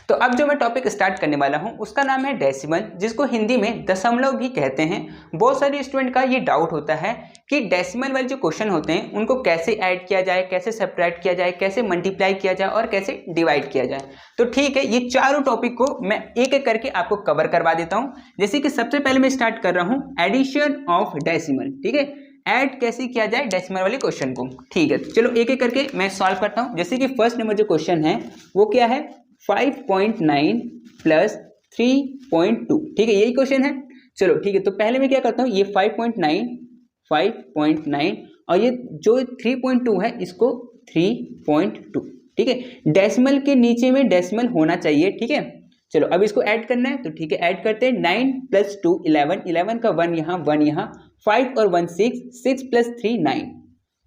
तो अब जो मैं टॉपिक स्टार्ट करने वाला हूं उसका नाम है डेसिमल, जिसको हिंदी में दशमलव भी कहते हैं। बहुत सारे स्टूडेंट का ये डाउट होता है कि डेसिमल वाले जो क्वेश्चन होते हैं उनको कैसे ऐड किया जाए, कैसे सब्ट्रैक्ट किया जाए, कैसे मल्टीप्लाई किया जाए और कैसे डिवाइड किया जाए। तो ठीक है, ये चारों टॉपिक को मैं एक एक करके आपको कवर करवा देता हूँ। जैसे कि सबसे पहले मैं स्टार्ट कर रहा हूँ एडिशन ऑफ डेसिमल। ठीक है, ऐड कैसे किया जाए डेसिमल वाले क्वेश्चन को। ठीक है, तो चलो एक एक करके मैं सॉल्व करता हूँ। जैसे कि फर्स्ट नंबर जो क्वेश्चन है वो क्या है, 5.9 प्लस 3.2। ठीक है, यही क्वेश्चन है। चलो ठीक है, तो पहले मैं क्या करता हूँ, ये 5.9 और ये जो 3.2 है इसको 3.2। ठीक है, डेसिमल के नीचे में डेसिमल होना चाहिए। ठीक है, चलो अब इसको ऐड करना है, तो ठीक है ऐड करते हैं। 9 + 2 11, 11 का 1 यहाँ 1 यहाँ, 5 और 1 6, 6 + 3 9,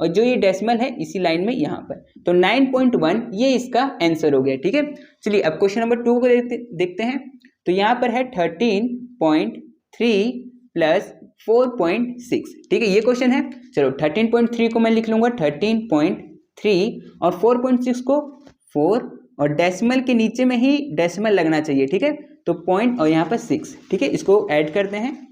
और जो ये डेसिमल है इसी लाइन में यहाँ पर, तो 9.1 ये इसका आंसर हो गया। ठीक है, चलिए अब क्वेश्चन नंबर 2 को देखते हैं। तो यहाँ पर है 13.3 प्लस 4.6। ठीक है, ये क्वेश्चन है। चलो 13.3 को मैं लिख लूंगा 13.3 और 4.6 को 4, और डेसिमल के नीचे में ही डेसिमल लगना चाहिए। ठीक है, तो पॉइंट और यहाँ पर 6। ठीक है, इसको ऐड करते हैं,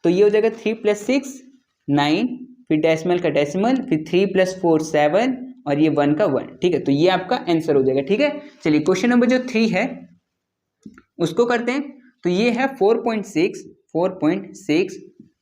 तो ये हो जाएगा 3 + 6 9, फिर डेसिमल का डेसिमल, फिर 3 + 4 7 और ये 1 का 1। ठीक है, तो ये आपका आंसर हो जाएगा। ठीक है, चलिए क्वेश्चन नंबर जो 3 है उसको करते हैं। तो ये है 4.6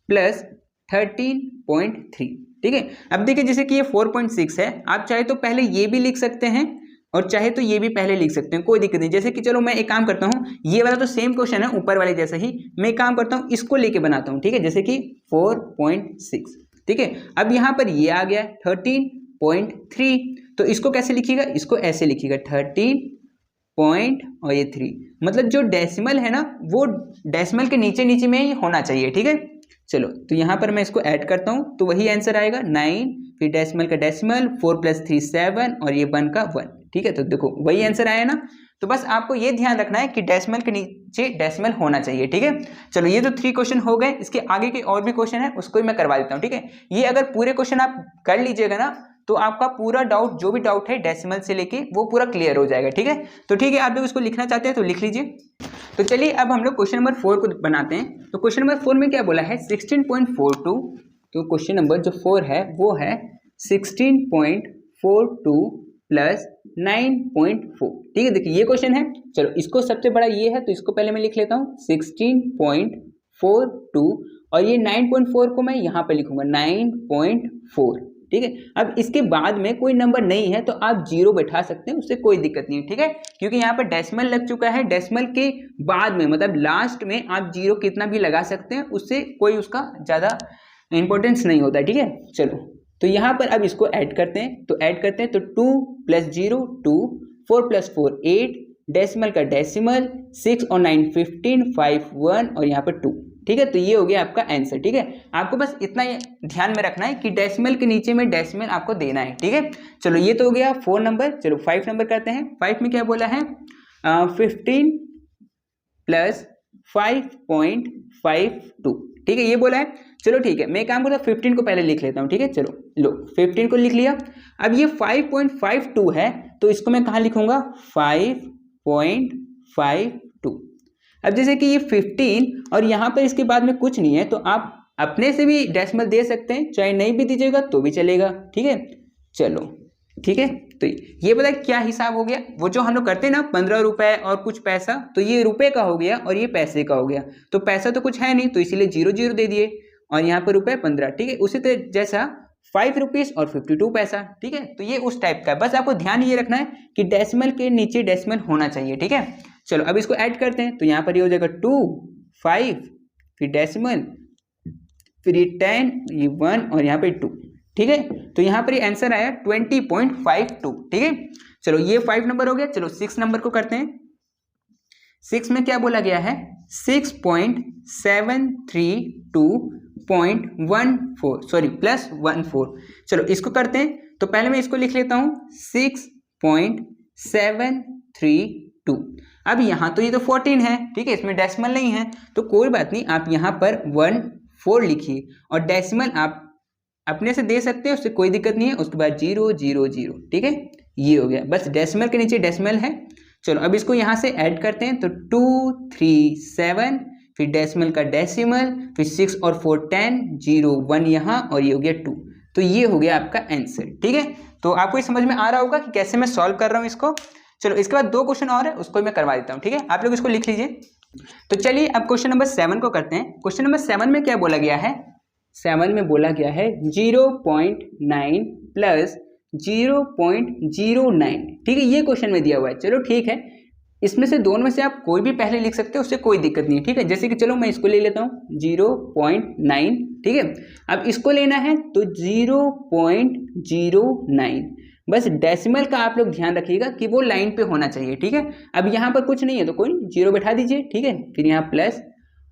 प्लस 13.3। ठीक है, अब देखिए जैसे कि ये 4.6 है, आप चाहे तो पहले ये भी लिख सकते हैं और चाहे तो ये भी पहले लिख सकते हैं, कोई दिक्कत नहीं। जैसे कि चलो मैं एक काम करता हूँ, ये वाला तो सेम क्वेश्चन है ऊपर वाले जैसा ही, मैं एक काम करता हूँ इसको लेके बनाता हूँ। ठीक है, जैसे कि 4.6। ठीक है, अब यहाँ पर ये आ गया 13.3, तो इसको कैसे लिखिएगा, इसको ऐसे लिखिएगा 13 पॉइंट और ये 3, मतलब जो डेसिमल है ना वो डेसिमल के नीचे नीचे में ही होना चाहिए। ठीक है, चलो तो यहाँ पर मैं इसको ऐड करता हूँ, तो वही आंसर आएगा 9, फिर डेसिमल का डेसिमल, 4 + 3 7 और ये 1 का 1। ठीक है, तो देखो वही आंसर आया ना। तो बस आपको ये ध्यान रखना है कि डेसिमल के नीचे डेसिमल होना चाहिए। ठीक है, चलो ये तो 3 क्वेश्चन हो गए, इसके आगे के और भी क्वेश्चन है उसको भी मैं करवा देता हूँ। ठीक है, ये अगर पूरे क्वेश्चन आप कर लीजिएगा ना तो आपका पूरा डाउट, जो भी डाउट है डेसिमल से लेके, वो पूरा क्लियर हो जाएगा। ठीक है, तो ठीक है, आप लोग इसको लिखना चाहते हैं तो लिख लीजिए। तो चलिए अब हम लोग क्वेश्चन नंबर 4 को बनाते हैं। तो क्वेश्चन नंबर 4 में क्या बोला है, 16.42। तो क्वेश्चन नंबर जो 4 है वो है 16.42 प्लस 9.4। ठीक है, देखिए ये क्वेश्चन है। चलो इसको सबसे बड़ा ये है तो इसको पहले मैं लिख लेता हूँ 16.42, और ये 9.4 को मैं यहाँ पर लिखूंगा 9.4। ठीक है, अब इसके बाद में कोई नंबर नहीं है तो आप 0 बैठा सकते हैं, उससे कोई दिक्कत नहीं है। ठीक है, क्योंकि यहाँ पर डेसिमल लग चुका है, डेसिमल के बाद में मतलब लास्ट में आप 0 कितना भी लगा सकते हैं, उससे कोई उसका ज़्यादा इंपॉर्टेंस नहीं होता है। ठीक है, चलो तो यहाँ पर अब इसको ऐड करते हैं, तो 2 + 0 2, 4 + 4 8, डेसिमल का डेसिमल 6 और 9 15, 5 1 और यहाँ पर 2। ठीक है, तो ये हो गया आपका आंसर। ठीक है, आपको बस इतना ध्यान में रखना है कि डेसिमल के नीचे में डेसिमल आपको देना है। ठीक है, चलो ये तो हो गया 4 नंबर। चलो 5 नंबर करते हैं। 5 में क्या बोला है, 15 + 5.52। ठीक है, ये बोला है। चलो ठीक है, मैं काम करता हूँ 15 को पहले लिख लेता हूँ। ठीक है, चलो लो 15 को लिख लिया। अब ये 5.52 है तो इसको मैं कहाँ लिखूंगा, 5.52। अब जैसे कि ये 15 और यहाँ पर इसके बाद में कुछ नहीं है, तो आप अपने से भी डेसिमल दे सकते हैं, चाहे नहीं भी दीजिएगा तो भी चलेगा। ठीक है, चलो ठीक है, तो ये पता है क्या हिसाब हो गया, वो जो हम लोग करते हैं ना 15 रुपए और कुछ पैसा, तो ये रुपए का हो गया और ये पैसे का हो गया। तो पैसा तो कुछ है नहीं तो इसीलिए 0 0 दे दिए, और यहाँ पर रुपए 15। ठीक है, उसी तरह जैसा 5 रुपीज और 52 पैसा। ठीक है, तो ये उस टाइप का है। बस आपको ध्यान ये रखना है कि डेसिमल के नीचे डेसिमल होना चाहिए। ठीक है, चलो अब इसको ऐड करते हैं। तो यहाँ पर ये हो जाएगा 2 5, फिर डेसिमल, फिर ये 10, ये 1 और यहाँ पे 2। ठीक है, तो यहाँ पर ये आंसर आया 20.52। ठीक है, चलो ये 5 नंबर हो गया। चलो 6 नंबर को करते हैं। 6 में क्या बोला गया है, 6.732.14 सॉरी +14। चलो इसको करते हैं, तो पहले मैं इसको लिख लेता हूँ 6.732। अब यहाँ तो ये तो 14 है। ठीक है, इसमें डेसिमल नहीं है तो कोई बात नहीं, आप यहाँ पर 14 लिखिए, और डेसिमल आप अपने से दे सकते हैं, उससे कोई दिक्कत नहीं है। उसके बाद 0 0 0। ठीक है, ये हो गया, बस डेसिमल के नीचे डेसिमल है चलो अब इसको यहाँ से ऐड करते हैं, तो 2 3 7, फिर डेसिमल का डेसिमल, फिर 6 और 4 10, 0 1 यहाँ, और ये हो गया 2। तो ये हो गया आपका आंसर। ठीक है, तो आपको ये समझ में आ रहा होगा कि कैसे मैं सॉल्व कर रहा हूँ इसको। चलो इसके बाद 2 क्वेश्चन और है, उसको मैं करवा देता हूँ। ठीक है, आप लोग इसको लिख लीजिए। तो चलिए अब क्वेश्चन नंबर 7 को करते हैं। क्वेश्चन नंबर 7 में क्या बोला गया है? 7 में बोला गया है 0.9 प्लस 0.09। ठीक है, ये क्वेश्चन में दिया हुआ है। चलो ठीक है, इसमें से दोनों में से आप कोई भी पहले लिख सकते हो, उससे कोई दिक्कत नहीं है। ठीक है, जैसे कि चलो मैं इसको ले लेता हूँ 0.9। ठीक है, अब इसको लेना है तो 0.09, बस डेसिमल का आप लोग ध्यान रखिएगा कि वो लाइन पे होना चाहिए। ठीक है, अब यहाँ पर कुछ नहीं है तो कोई 0 बैठा दीजिए। ठीक है, फिर यहाँ प्लस,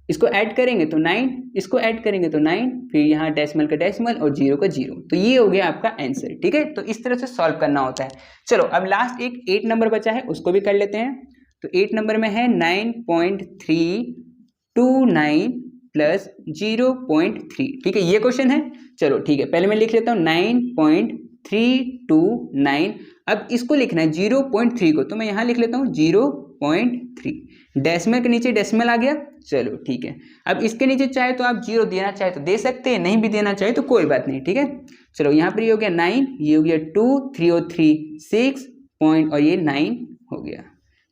इसको ऐड करेंगे तो 9, इसको ऐड करेंगे तो 9, फिर यहाँ डेसिमल का डेसिमल और 0 का 0। तो ये हो गया आपका आंसर। ठीक है, तो इस तरह से सॉल्व करना होता है। चलो अब लास्ट एक 8 नंबर बचा है, उसको भी कर लेते हैं। तो 8 नंबर में है 9.329 प्लस 0.3। ठीक है, ये क्वेश्चन है। चलो ठीक है, पहले मैं लिख लेता हूँ 9.329। अब इसको लिखना है 0.3 को, तो मैं यहाँ लिख लेता हूँ 0.3। डेसिमल के नीचे डेसिमल आ गया। चलो ठीक है, अब इसके नीचे चाहे तो आप 0 देना चाहे तो दे सकते हैं, नहीं भी देना चाहे तो कोई बात नहीं। ठीक है, चलो यहाँ पर ये हो गया 9, ये हो गया 2, 3 और 3 6 पॉइंट, और ये 9 हो गया।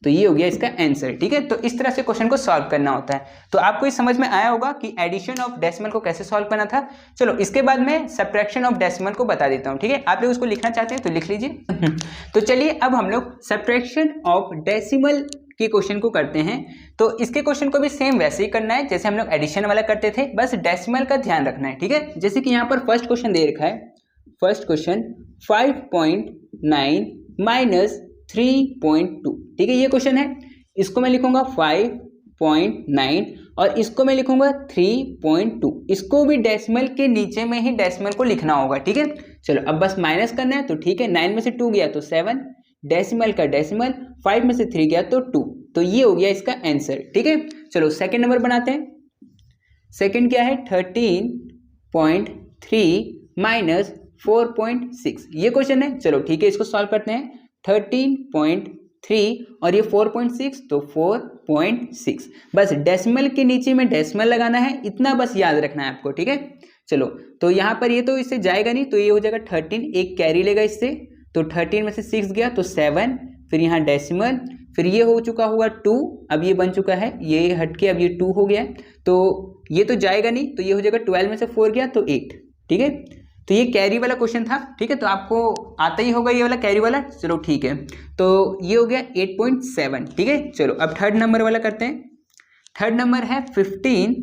तो ये हो गया इसका आंसर। ठीक है, तो इस तरह से क्वेश्चन को सॉल्व करना होता है। तो आपको ये समझ में आया होगा कि एडिशन ऑफ डेसिमल को कैसे सॉल्व करना था। चलो इसके बाद मैं सब्ट्रैक्शन ऑफ डेसिमल को बता देता हूँ। ठीक है, आप लोग उसको लिखना चाहते हैं तो लिख लीजिए। तो चलिए अब हम लोग सब्ट्रैक्शन ऑफ डेसिमल के क्वेश्चन को करते हैं। तो इसके क्वेश्चन को भी सेम वैसे ही करना है जैसे हम लोग एडिशन वाला करते थे, बस डेसिमल का ध्यान रखना है। ठीक है, जैसे कि यहाँ पर फर्स्ट क्वेश्चन दे रखा है। First question 5.9 minus 3.2। ठीक है, ये क्वेश्चन है। इसको मैं लिखूंगा 5.9 और इसको मैं लिखूंगा 3.2। इसको भी डेसिमल के नीचे में ही डेसिमल को लिखना होगा। ठीक है, चलो अब बस माइनस करना है। तो ठीक है, 9 में से 2 गया तो 7, डेसिमल का डेसिमल, 5 में से 3 गया तो 2। तो ये हो गया इसका आंसर। ठीक है, चलो सेकेंड नंबर बनाते हैं। सेकेंड क्या है? 13.3 माइनस 4.6, ये क्वेश्चन है। चलो ठीक है, इसको सॉल्व करते हैं। 13.3 और ये 4.6, तो 4.6। बस डेसिमल के नीचे में डेसिमल लगाना है, इतना बस याद रखना है आपको। ठीक है, चलो तो यहाँ पर ये तो इससे जाएगा नहीं, तो ये हो जाएगा 13, एक कैरी लेगा इससे, तो 13 में से 6 गया तो 7, फिर यहाँ डेसिमल, फिर ये हो चुका हुआ 2, अब ये बन चुका है, ये हट के अब ये 2 हो गया, तो ये तो जाएगा नहीं, तो ये हो जाएगा 12 में से 4 गया तो 8। ठीक है, तो ये कैरी वाला क्वेश्चन था। ठीक है, तो आपको आता ही होगा ये वाला कैरी वाला। चलो ठीक है, तो ये हो गया 8.7। ठीक है, चलो अब थर्ड नंबर वाला करते हैं। थर्ड नंबर है 15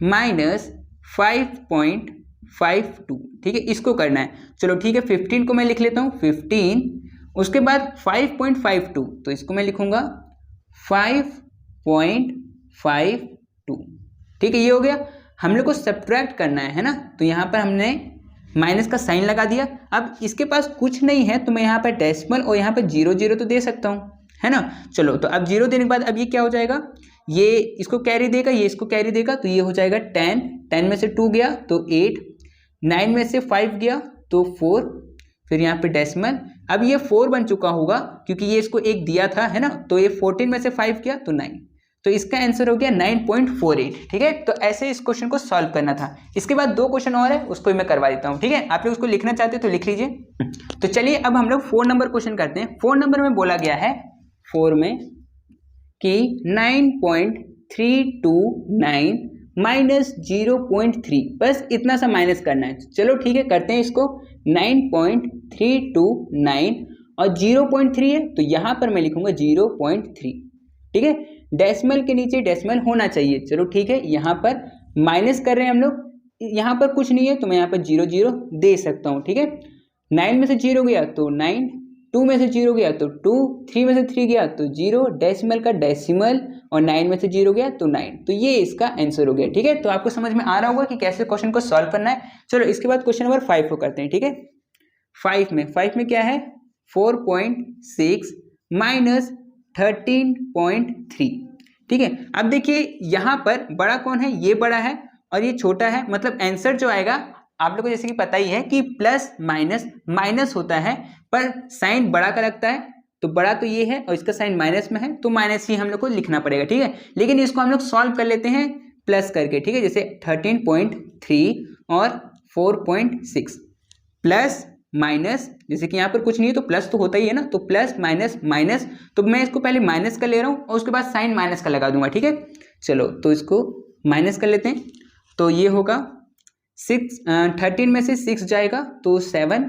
माइनस 5.52। ठीक है, इसको करना है। चलो ठीक है, 15 को मैं लिख लेता हूँ 15, उसके बाद 5.52, तो इसको मैं लिखूंगा 5.52। ठीक है, ये हो गया। हम लोग को सब्ट्रैक्ट करना है ना, तो यहाँ पर हमने माइनस का साइन लगा दिया। अब इसके पास कुछ नहीं है, तो मैं यहाँ पर डेसिमल और यहाँ पर 0 0 तो दे सकता हूँ, है ना। चलो तो अब 0 देने के बाद अब ये क्या हो जाएगा, ये इसको कैरी देगा, ये इसको कैरी देगा, तो ये हो जाएगा 10। 10 में से 2 गया तो 8, 9 में से 5 गया तो 4, फिर यहाँ पे डेसिमल, अब ये 4 बन चुका होगा क्योंकि ये इसको 1 दिया था, है ना, तो ये 14 में से 5 गया तो 9, तो इसका आंसर हो गया 9.48। ठीक है, तो ऐसे इस क्वेश्चन को सॉल्व करना था। इसके बाद 2 क्वेश्चन और है, उसको मैं करवा देता हूँ। ठीक है, आप लोग उसको लिखना चाहते हैं तो लिख लीजिए। तो चलिए अब हम लोग 4 नंबर क्वेश्चन करते हैं। 4 नंबर में बोला गया है 4 में कि 9.329 माइनस 0.3, बस इतना सा माइनस करना है। चलो ठीक है, करते हैं इसको। 9.329 और 0.3 है, तो यहाँ पर मैं लिखूंगा 0.3। ठीक है, डेसिमल के नीचे डेसिमल होना चाहिए। चलो ठीक है, यहाँ पर माइनस कर रहे हैं हम लोग, यहाँ पर कुछ नहीं है तो मैं यहाँ पर 0 0 दे सकता हूँ। ठीक है, 9 में से 0 गया तो 9, 2 में से 0 गया तो 2, 3 में से 3 गया तो 0, डेसिमल का डेसिमल, और 9 में से 0 गया तो 9, तो ये इसका आंसर हो गया। ठीक है, तो आपको समझ में आ रहा होगा कि कैसे क्वेश्चन को सॉल्व करना है। चलो इसके बाद क्वेश्चन नंबर 5 को करते हैं। ठीक है, 5 में क्या है? 4.6 माइनस 13.3। ठीक है, अब देखिए यहाँ पर बड़ा कौन है? ये बड़ा है और ये छोटा है, मतलब आंसर जो आएगा आप लोगों को जैसे कि पता ही है कि प्लस माइनस माइनस होता है, पर साइन बड़ा का लगता है तो बड़ा तो ये है और इसका साइन माइनस में है तो माइनस ही हम लोग को लिखना पड़ेगा, ठीक है। लेकिन इसको हम लोग सॉल्व कर लेते हैं प्लस करके, ठीक है। जैसे 13.3 और 4.6 प्लस माइनस, जैसे कि यहाँ पर कुछ नहीं है तो प्लस तो होता ही है ना, तो प्लस माइनस माइनस, तो मैं इसको पहले माइनस का ले रहा हूँ और उसके बाद साइन माइनस का लगा दूंगा, ठीक है। चलो तो इसको माइनस कर लेते हैं, तो ये होगा 13 में से 6 जाएगा तो 7,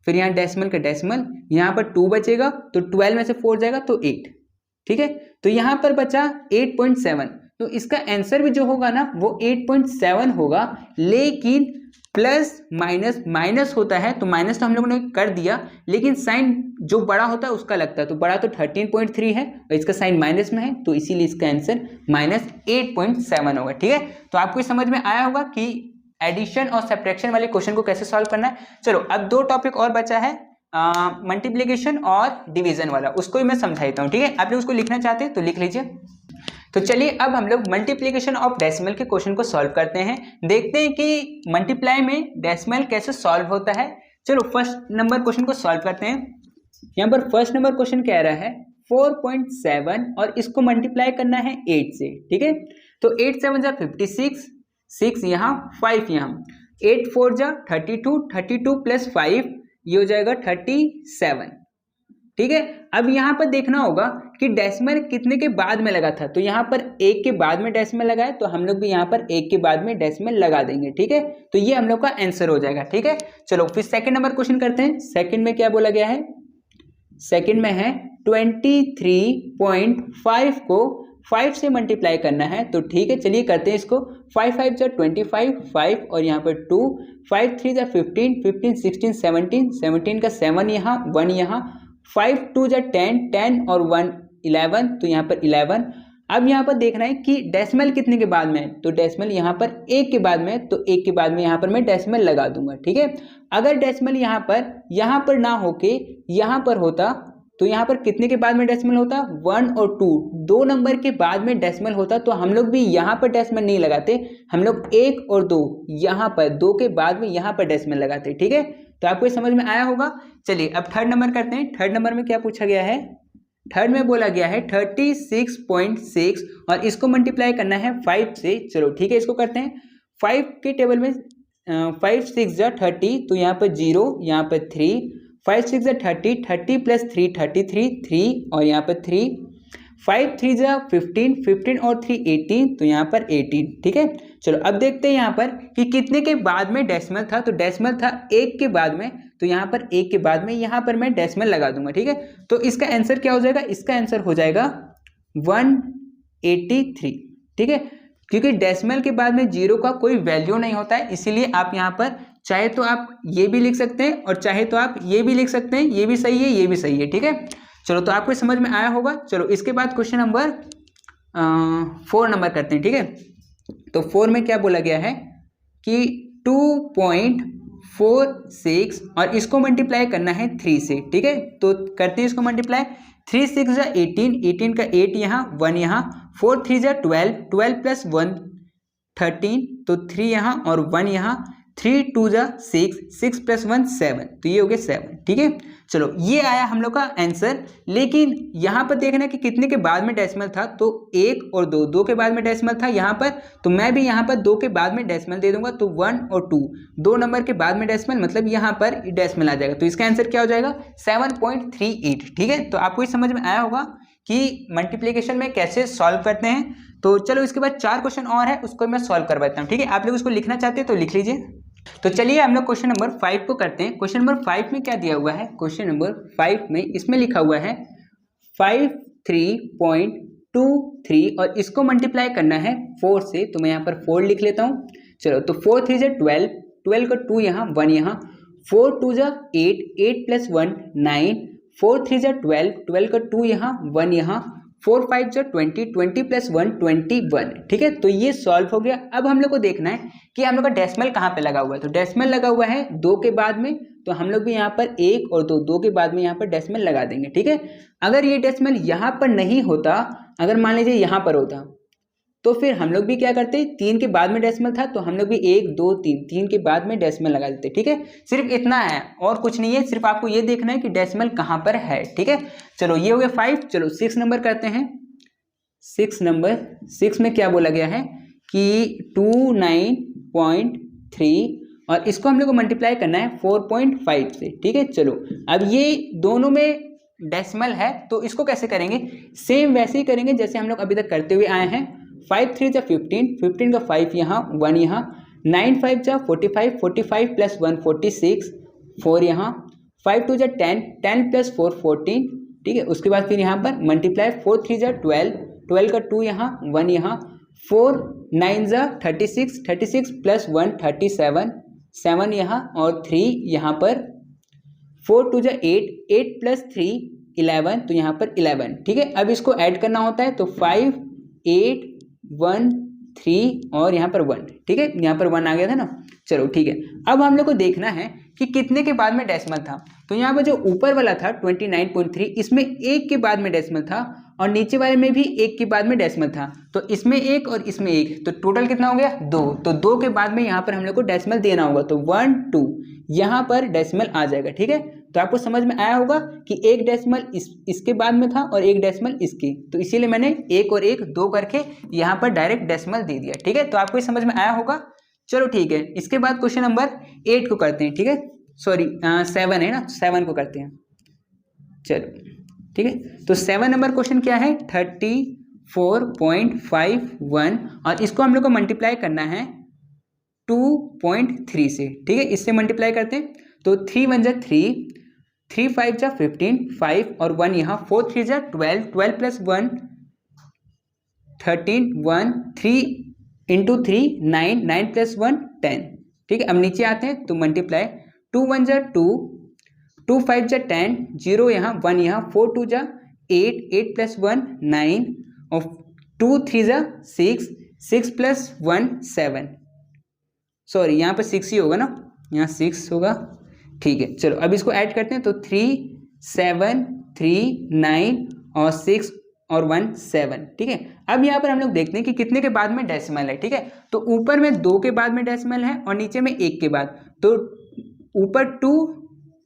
फिर यहाँ डेसिमल का डेसिमल, यहाँ पर 2 बचेगा तो 12 में से 4 जाएगा तो 8, ठीक है। तो यहाँ पर बचा 8.7, तो इसका आंसर भी जो होगा ना वो 8.7 होगा। लेकिन प्लस माइनस माइनस होता है तो माइनस तो हम लोगों ने कर दिया, लेकिन साइन जो बड़ा होता है उसका लगता है, तो बड़ा तो 13.3 है और इसका साइन माइनस में है, तो इसीलिए इसका आंसर -8.7 होगा, ठीक है। तो आपको समझ में आया होगा कि एडिशन और सब्ट्रैक्शन वाले क्वेश्चन को कैसे सॉल्व करना है। चलो अब 2 टॉपिक और बचा है, मल्टीप्लिकेशन और डिवीजन वाला, उसको ही मैं समझा देता हूँ, ठीक है। आप लोग उसको लिखना चाहते हैं तो लिख लीजिए। तो चलिए अब हम लोग मल्टीप्लिकेशन ऑफ डेसिमल के क्वेश्चन को सॉल्व करते हैं, देखते हैं कि मल्टीप्लाई में डेसिमल कैसे सॉल्व होता है। चलो फर्स्ट नंबर क्वेश्चन को सॉल्व करते हैं। यहाँ पर फर्स्ट नंबर क्वेश्चन कह रहा है 4.7 और इसको मल्टीप्लाई करना है 8 से, ठीक है। तो 8 7 जा 56, 6 यहाँ 5 यहाँ, 8 4 जा 32, 32 प्लस 5 ये हो जाएगा 37, ठीक है। अब यहाँ पर देखना होगा कि डेसिमल कितने के बाद में लगा था, तो यहाँ पर 1 के बाद में डेसिमल लगा है तो हम लोग भी यहाँ पर 1 के बाद में डेसिमल लगा देंगे, ठीक है। तो ये हम लोग का आंसर हो जाएगा, ठीक है। चलो फिर सेकंड नंबर क्वेश्चन करते हैं। सेकंड में क्या बोला गया है, सेकंड में है 23.5 को 5 से मल्टीप्लाई करना है, तो ठीक है चलिए करते हैं इसको। 5 5 जा 25, 5 और यहाँ पर 2, 5 3 जा 15, 15 16 17, 17 का 7 यहाँ 1 यहाँ, 5 2 जा 10, 10 और 1 11, तो यहाँ पर 11। अब यहाँ पर देखना है कि डेसिमल कितने के बाद में है, तो डेसिमल यहाँ पर 1 के बाद में, तो 1 के बाद में यहाँ पर मैं डेसिमल लगा दूंगा, ठीक है। अगर डेसिमल यहाँ पर ना होके यहाँ पर होता तो यहाँ पर कितने के बाद में डेसिमल होता, 1 और 2 दो नंबर के बाद में डेसिमल होता, तो हम लोग भी यहाँ पर डेसिमल नहीं लगाते, हम लोग 1 और 2 यहाँ पर 2 के बाद में यहाँ पर डेसिमल लगाते, ठीक है। तो आपको समझ में आया होगा। चलिए अब थर्ड नंबर करते हैं। थर्ड नंबर में क्या पूछा गया है, थर्ड में बोला गया है 36.6 और इसको मल्टीप्लाई करना है 5 से। चलो ठीक है इसको करते हैं। 5 के टेबल में 5 6 जा 30, तो यहाँ पर 0, यहाँ पर 3, 5 6 जा 30, 30 प्लस 3 33, 3 और यहाँ पर 3, 5 3 जा 15, 15 और 3 18, तो यहाँ पर 18, ठीक है। चलो अब देखते हैं यहाँ पर कि कितने के बाद में डेसिमल था, तो डेसिमल था 1 के बाद में, तो यहाँ पर 1 के बाद में यहाँ पर मैं डेसिमल लगा दूंगा, ठीक है। तो इसका आंसर क्या हो जाएगा, इसका आंसर हो जाएगा 183, ठीक है। क्योंकि डेसिमल के बाद में 0 का कोई वैल्यू नहीं होता है, इसीलिए आप यहाँ पर चाहे तो आप ये भी लिख सकते हैं और चाहे तो आप ये भी लिख सकते हैं, ये भी सही है ये भी सही है, ठीक है। चलो तो आपको समझ में आया होगा। चलो इसके बाद क्वेश्चन नंबर 4 नंबर करते हैं, ठीक है। तो 4 में क्या बोला गया है कि 2.46 और इसको मल्टीप्लाई करना है 3 से, ठीक है। तो करते हैं इसको मल्टीप्लाई। 3 6 जा 18, 18 का 8 यहाँ 1 यहाँ, 4 3 जा 12, 12 प्लस 1 13, तो 3 यहाँ और 1 यहाँ, 3 2 जा 6, 6 प्लस 1 7, तो ये हो गया 7, ठीक है। चलो ये आया हम लोग का आंसर। लेकिन यहाँ पर देखना कि कितने के बाद में डेसिमल था, तो 1 और 2 2 के बाद में डेसिमल था यहाँ पर, तो मैं भी यहाँ पर 2 के बाद में डेसिमल दे दूंगा, तो 1 और 2 2 नंबर के बाद में डेसिमल, मतलब यहाँ पर डेसिमल आ जाएगा, तो इसका आंसर क्या हो जाएगा 7.38, ठीक है। तो आपको ये समझ में आया होगा कि मल्टीप्लिकेशन में कैसे सॉल्व करते हैं। तो चलो इसके बाद 4 क्वेश्चन और है, उसको मैं सॉल्व करवाता हूँ, ठीक है। आप लोग उसको लिखना चाहते हैं तो लिख लीजिए। तो चलिए हम लोग क्वेश्चन नंबर 5 को करते हैं। क्वेश्चन नंबर 5 में क्या दिया हुआ है, क्वेश्चन नंबर 5 में इसमें लिखा हुआ है 53.23 और इसको मल्टीप्लाई करना है 4 से, तो मैं यहाँ पर 4 लिख लेता हूँ। चलो तो 4 3 जा 12, 12 का 2 यहाँ 1 यहाँ, 4 2 जा 8, 8 प्लस 1 9, 4 3 जा 12, 12 का 2 यहाँ 1 यहाँ, 4 5 जा 20, 20 प्लस 1 21, ठीक है। तो ये सॉल्व हो गया। अब हम लोग को देखना है कि हम लोग का डेसिमल कहाँ पे लगा हुआ है, तो डेसिमल लगा हुआ है 2 के बाद में, तो हम लोग भी यहाँ पर 1 और 2 2 के बाद में यहाँ पर डेसिमल लगा देंगे, ठीक है। अगर ये डेसिमल यहाँ पर नहीं होता, अगर मान लीजिए यहाँ पर होता, तो फिर हम लोग भी क्या करते, 3 के बाद में डेसिमल था तो हम लोग भी 1 2 3 3 के बाद में डेसिमल लगा देते। ठीक है, सिर्फ इतना है और कुछ नहीं है, सिर्फ आपको ये देखना है कि डेसिमल कहाँ पर है। ठीक है, चलो ये हो गया 5। चलो 6 नंबर करते हैं। 6 नंबर, 6 में क्या बोला गया है कि 29.3 और इसको हम लोग को मल्टीप्लाई करना है 4.5 से। ठीक है, चलो अब ये दोनों में डेसिमल है तो इसको कैसे करेंगे, सेम वैसे ही करेंगे जैसे हम लोग अभी तक करते हुए आए हैं। 5 3 जा 15, 15 का 5 यहाँ 1 यहाँ, 9 5 जा 45, 45 प्लस 1 46, 4 यहाँ, 5 2 जा 10, 10 प्लस 4 14। ठीक है, उसके बाद फिर यहाँ पर मल्टीप्लाई 4 3 जा 12, 12 का 2 यहाँ 1 यहाँ, 4 9 जा 36, 36 प्लस 1 37, 7 यहाँ और 3 यहाँ पर, 4 2 जा 8, 8 प्लस 3 11 तो यहाँ पर 11। ठीक है, अब इसको ऐड करना होता है तो 5 8 1 3 और यहाँ पर 1। ठीक है, यहाँ पर 1 आ गया था ना। चलो ठीक है, अब हम लोग को देखना है कि कितने के बाद में डेसिमल था। तो यहाँ पर जो ऊपर वाला था 29.3, इसमें 1 के बाद में डेसिमल था और नीचे वाले में भी 1 के बाद में डेसिमल था। तो इसमें 1 और इसमें 1, तो टोटल कितना हो गया 2। तो 2 के बाद में यहाँ पर हम लोग को डेसिमल देना होगा तो 1 2 यहाँ पर डेसिमल आ जाएगा। ठीक है, तो आपको समझ में आया होगा कि एक डेसिमल इसके बाद में था और एक डेसिमल इसके, तो इसीलिए मैंने 1 और 1 2 करके यहाँ पर डायरेक्ट डेसिमल दे दिया। ठीक है, तो आपको समझ में आया होगा। चलो ठीक है, इसके बाद क्वेश्चन नंबर 8 को करते हैं। ठीक है, सॉरी 7 है ना, 7 को करते हैं। चलो ठीक है, तो 7 नंबर क्वेश्चन क्या है 34.51 और इसको हम लोग को मल्टीप्लाई करना है 2.3 से। ठीक है, इससे मल्टीप्लाई करते हैं तो 3 1 जा 3, 3 5 जा 15, 5 और 1 यहाँ, 4 3 जा 12, 12 प्लस 1 13, 1 3 इंटू 3 9, 9 प्लस 1 10। ठीक है, अब नीचे आते हैं तो मल्टीप्लाई 2 1 जा 2, 2 5 जा 10, 0 यहाँ 1 यहाँ, 4 2 जा 8, 8 प्लस 1 9 और 2 3 जा 6, 6 प्लस 1 7। सॉरी यहाँ पर 6 ही होगा ना, यहाँ 6 होगा। ठीक है, चलो अब इसको ऐड करते हैं तो 3 7 3 9 और 6 और 1 7। ठीक है, अब यहाँ पर हम लोग देखते हैं कि कितने के बाद में डेसिमल है। ठीक है, तो ऊपर में 2 के बाद में डेसिमल है और नीचे में 1 के बाद, तो ऊपर 2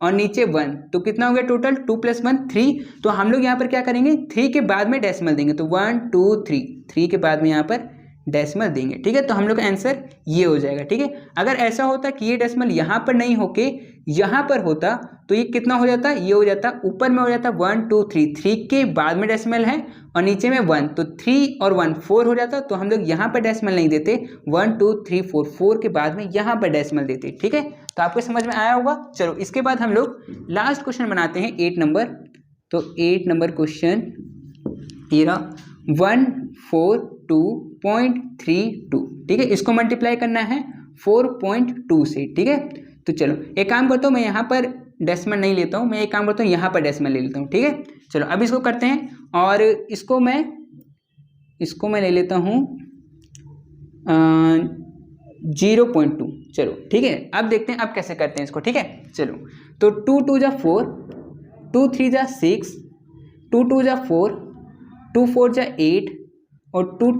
और नीचे 1, तो कितना हो गया टोटल 2 प्लस 1 3। तो हम लोग यहाँ पर क्या करेंगे 3 के बाद में डेसिमल देंगे, तो 1 2 3, 3 के बाद में यहाँ पर डेसिमल देंगे। ठीक है, तो हम लोग का आंसर ये हो जाएगा। ठीक है, अगर ऐसा होता कि ये डेसिमल यहाँ पर नहीं होके यहाँ पर होता तो ये कितना हो जाता, ये हो जाता ऊपर में हो जाता 1 2 3, 3 के बाद में डेसिमल है और नीचे में 1, तो 3 और 1 4 हो जाता। तो हम लोग यहाँ पर डेसिमल नहीं देते, 1 2 3 4, 4 के बाद में यहाँ पर डेसिमल देते। ठीक है, तो आपको समझ में आया होगा। चलो इसके बाद हम लोग लास्ट क्वेश्चन बनाते हैं 8 नंबर। तो 8 नंबर क्वेश्चन ये रहा 142.32। ठीक है, इसको मल्टीप्लाई करना है 4.2 से। ठीक है, तो चलो एक काम करता हूँ, मैं यहाँ पर डेसिमल नहीं लेता हूँ, मैं एक काम करता हूँ यहाँ पर डेसिमल ले लेता हूँ। ठीक है, चलो अब इसको करते हैं और इसको मैं ले लेता हूँ 0.2। चलो ठीक है, अब देखते हैं अब कैसे करते हैं इसको। ठीक है, चलो तो 2 2 जा 4, 2 3 जा 6, 2 2 जा 4, 2 4 जा 8 और 2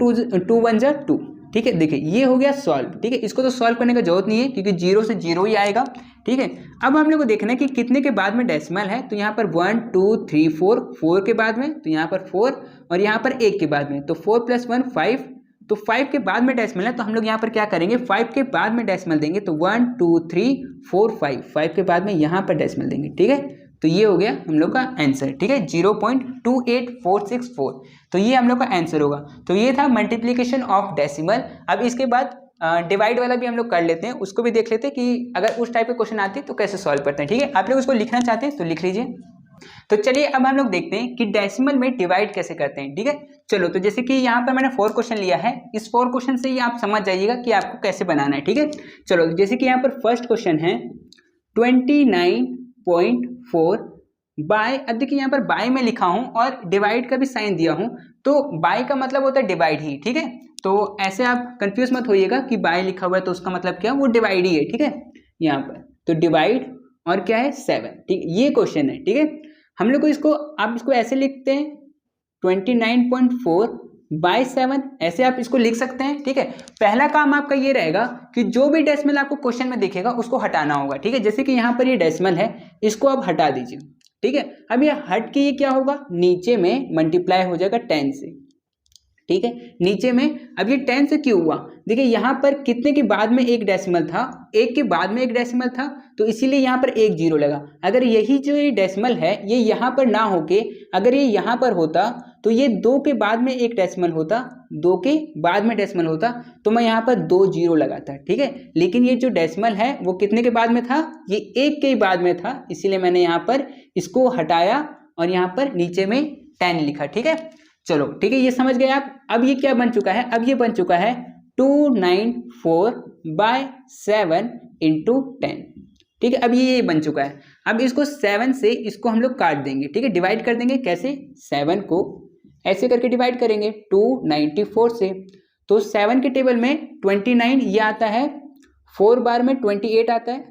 1 जा 2। ठीक है, देखिए ये हो गया सॉल्व। ठीक है, इसको तो सॉल्व करने का जरूरत नहीं है क्योंकि 0 से 0 ही आएगा। ठीक है, अब हम लोग को देखना है कि कितने के बाद में डेसिमल है। तो यहाँ पर 1 2 3 4, 4 के बाद में, तो यहाँ पर 4 और यहाँ पर 1 के बाद में, तो 4 प्लस 1 5, तो 5 के बाद में डेसिमल है। तो हम लोग यहाँ पर क्या करेंगे 5 के बाद में डेसिमल देंगे, तो 1 2 3 4 5, 5 के बाद में यहाँ पर डेसिमल देंगे। ठीक है, तो ये हो गया हम लोग का आंसर। ठीक है, 0.28464, तो ये हम लोग का आंसर होगा। तो ये था मल्टीप्लिकेशन ऑफ डेसिमल। अब इसके बाद डिवाइड वाला भी हम लोग कर लेते हैं, उसको भी देख लेते हैं कि अगर उस टाइप के क्वेश्चन आते हैं तो कैसे सॉल्व करते हैं। ठीक है, आप लोग उसको लिखना चाहते हैं तो लिख लीजिए। तो चलिए अब हम लोग देखते हैं कि डेसिमल में डिवाइड कैसे करते हैं। ठीक है, चलो तो जैसे कि यहाँ पर मैंने 4 क्वेश्चन लिया है, इस 4 क्वेश्चन से ही आप समझ जाइएगा कि आपको कैसे बनाना है। ठीक है, चलो जैसे कि यहाँ पर फर्स्ट क्वेश्चन है 29.4 बाय, अब देखिए यहाँ पर बाय में लिखा हूँ और डिवाइड का भी साइन दिया हूँ, तो बाय का मतलब होता है डिवाइड ही। ठीक है, तो ऐसे आप कंफ्यूज मत होइएगा कि बाय लिखा हुआ है तो उसका मतलब क्या, वो डिवाइड ही है। ठीक है, यहाँ पर तो डिवाइड और क्या है 7। ठीक है, ये क्वेश्चन है। ठीक है, हम लोग को इसको, आप इसको ऐसे लिखते हैं 29.4 बाय 7, ऐसे आप इसको लिख सकते हैं। ठीक है, पहला काम आपका ये रहेगा कि जो भी डेसिमल आपको क्वेश्चन में दिखेगा उसको हटाना होगा। ठीक है, जैसे कि यहाँ पर ये डेसिमल है, इसको आप हटा दीजिए। ठीक है, अब ये हट के ये क्या होगा, नीचे में मल्टीप्लाई हो जाएगा 10 से। ठीक है, नीचे में अब ये 10 से क्यों हुआ, देखिए यहाँ पर कितने के बाद में एक डेसिमल था, 1 के बाद में एक डेसिमल था, तो इसीलिए यहाँ पर एक जीरो लगा। अगर यही जो ये डेसिमल है ये यहाँ पर ना होके अगर ये यहाँ पर होता तो ये 2 के बाद में एक डेसिमल होता, 2 के बाद में डेसिमल होता, तो मैं यहाँ पर 2 जीरो लगाता। ठीक है, लेकिन ये जो डेसिमल है वो कितने के बाद में था, ये 1 के बाद में था, इसीलिए मैंने यहाँ पर इसको हटाया और यहाँ पर नीचे में 10 लिखा। ठीक है, चलो ठीक है, ये समझ गए आप। अब ये क्या बन चुका है, अब ये बन चुका है 294/7 × 10। ठीक है, अब ये बन चुका है। अब इसको 7 से इसको हम लोग काट देंगे। ठीक है, डिवाइड कर देंगे। कैसे, 7 को ऐसे करके डिवाइड करेंगे 294 से, तो 7 के टेबल में 29 ये आता है, 4 बार में 28 आता है,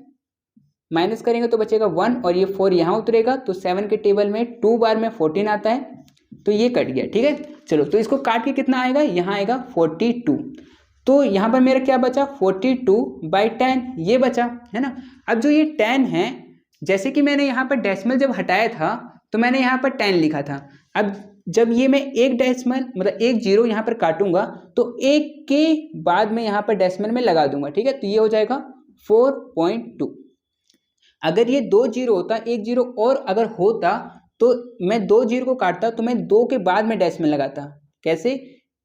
माइनस करेंगे तो बचेगा 1 और ये 4 यहाँ उतरेगा, तो 7 के टेबल में 2 बार में 14 आता है, तो ये कट गया। ठीक है, चलो तो इसको काट के कितना आएगा, यहाँ आएगा 42। तो यहाँ पर मेरा क्या बचा, 42/10 ये बचा, है ना। अब जो ये 10 है, जैसे कि मैंने यहाँ पर डेसिमल जब हटाया था तो मैंने यहाँ पर 10 लिखा था। अब जब ये मैं एक डेसिमल मतलब एक जीरो यहाँ पर काटूंगा तो 1 के बाद में यहाँ पर डेसिमल में लगा दूंगा। ठीक है, तो ये हो जाएगा 4.2। अगर ये 2 जीरो होता, 1 जीरो और अगर होता तो मैं 2 जीरो को काटता तो मैं 2 के बाद में डेसिमल लगाता। कैसे,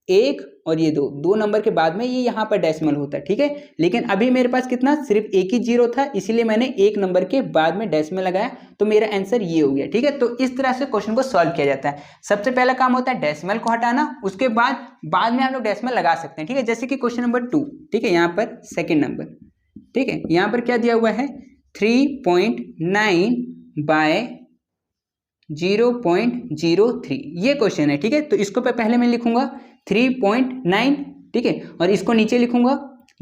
1 और ये 2 नंबर के बाद में ये यहाँ पर डेसिमल होता है। ठीक है, लेकिन अभी मेरे पास कितना, सिर्फ एक ही जीरो था, इसीलिए मैंने 1 नंबर के बाद में डेसिमल लगाया, तो मेरा आंसर ये हो गया। ठीक है, तो इस तरह से क्वेश्चन को सॉल्व किया जाता है। सबसे पहला काम होता है डेसिमल को हटाना, उसके बाद में हम लोग डेसिमल लगा सकते हैं। ठीक है, जैसे कि क्वेश्चन नंबर 2। ठीक है, यहाँ पर सेकेंड नंबर, ठीक है, यहाँ पर क्या दिया हुआ है, 3.9/0.03 ये क्वेश्चन है। ठीक है, तो इसको पहले मैं लिखूंगा 3.9, ठीक है, और इसको नीचे लिखूंगा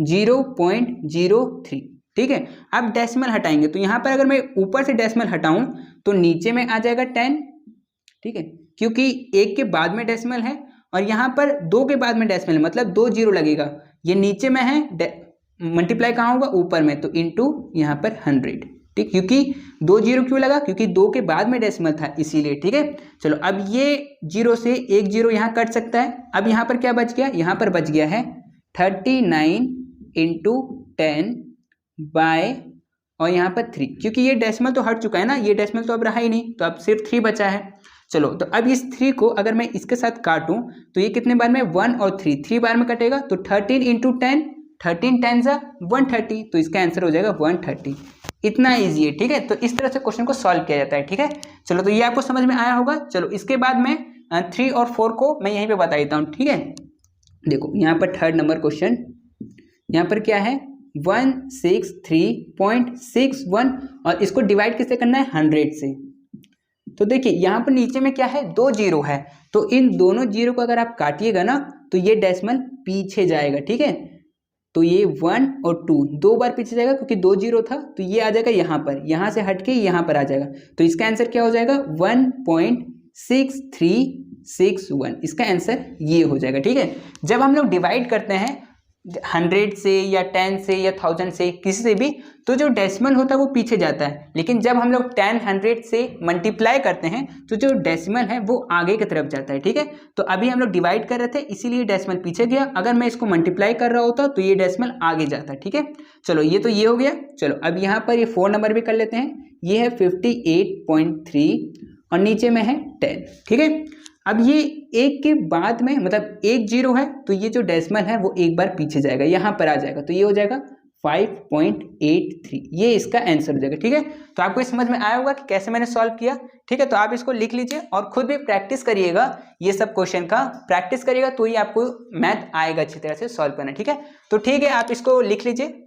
0.03। ठीक है, अब डेसिमल हटाएंगे तो यहाँ पर अगर मैं ऊपर से डेसिमल हटाऊं तो नीचे में आ जाएगा 10। ठीक है, क्योंकि 1 के बाद में डेसिमल है और यहाँ पर 2 के बाद में डेसिमल है, मतलब 2 जीरो लगेगा। ये नीचे में है, मल्टीप्लाई कहाँ होगा, ऊपर में, तो इंटू यहाँ पर 100। ठीक, क्योंकि 2 जीरो क्यों लगा, क्योंकि 2 के बाद में डेसिमल था इसीलिए। ठीक है, चलो अब ये जीरो से एक जीरो यहाँ कट सकता है। अब यहाँ पर क्या बच गया, यहाँ पर बच गया है 39 × 10 बाय और यहाँ पर 3, क्योंकि ये डेसिमल तो हट चुका है ना, ये डेसिमल तो अब रहा ही नहीं, तो अब सिर्फ 3 बचा है। चलो तो अब इस 3 को अगर मैं इसके साथ काटूं तो ये कितने बार में, 1 और 3 बार में कटेगा, तो 13 × 10, 13 10 130, तो इसका आंसर हो जाएगा 130। इतना इजी है। ठीक है, तो इस तरह से क्वेश्चन को सॉल्व किया जाता है। ठीक है, चलो तो ये आपको समझ में आया होगा। चलो इसके बाद में 3 और 4 को मैं यहीं पे बता देता हूँ। ठीक है, देखो यहाँ पर थर्ड नंबर क्वेश्चन, यहाँ पर क्या है, 163.61 और इसको डिवाइड किससे करना है, 100 से। तो देखिए यहाँ पर नीचे में क्या है, 2 जीरो है, तो इन दोनों जीरो को अगर आप काटिएगा ना तो ये डेसिमल पीछे जाएगा। ठीक है, तो ये 1 और 2 बार पीछे जाएगा, क्योंकि 2 जीरो था, तो ये आ जाएगा यहाँ पर, यहाँ से हट के यहाँ पर आ जाएगा, तो इसका आंसर क्या हो जाएगा, 1.6361। इसका आंसर ये हो जाएगा। ठीक है, जब हम लोग डिवाइड करते हैं 100 से या 10 से या 1000 से, किसी से भी, तो जो डेसिमल होता है वो पीछे जाता है, लेकिन जब हम लोग 10 100 से मल्टीप्लाई करते हैं तो जो डेसिमल है वो आगे की तरफ जाता है। ठीक है, तो अभी हम लोग डिवाइड कर रहे थे इसीलिए डेसिमल पीछे गया, अगर मैं इसको मल्टीप्लाई कर रहा होता तो ये डेसिमल आगे जाता है। ठीक है, चलो ये तो ये हो गया। चलो अब यहाँ पर ये 4 नंबर भी कर लेते हैं, ये है 58.3 और नीचे में है 10। ठीक है, अब ये 1 के बाद में मतलब 1 जीरो है, तो ये जो डेसिमल है वो एक बार पीछे जाएगा, यहाँ पर आ जाएगा, तो ये हो जाएगा 5.83, ये इसका आंसर हो जाएगा। ठीक है, तो आपको समझ में आया होगा कि कैसे मैंने सॉल्व किया। ठीक है, तो आप इसको लिख लीजिए और खुद भी प्रैक्टिस करिएगा, ये सब क्वेश्चन का प्रैक्टिस करिएगा तो ही आपको मैथ आएगा अच्छी तरह से सॉल्व करना। ठीक है, तो ठीक है, आप इसको लिख लीजिए।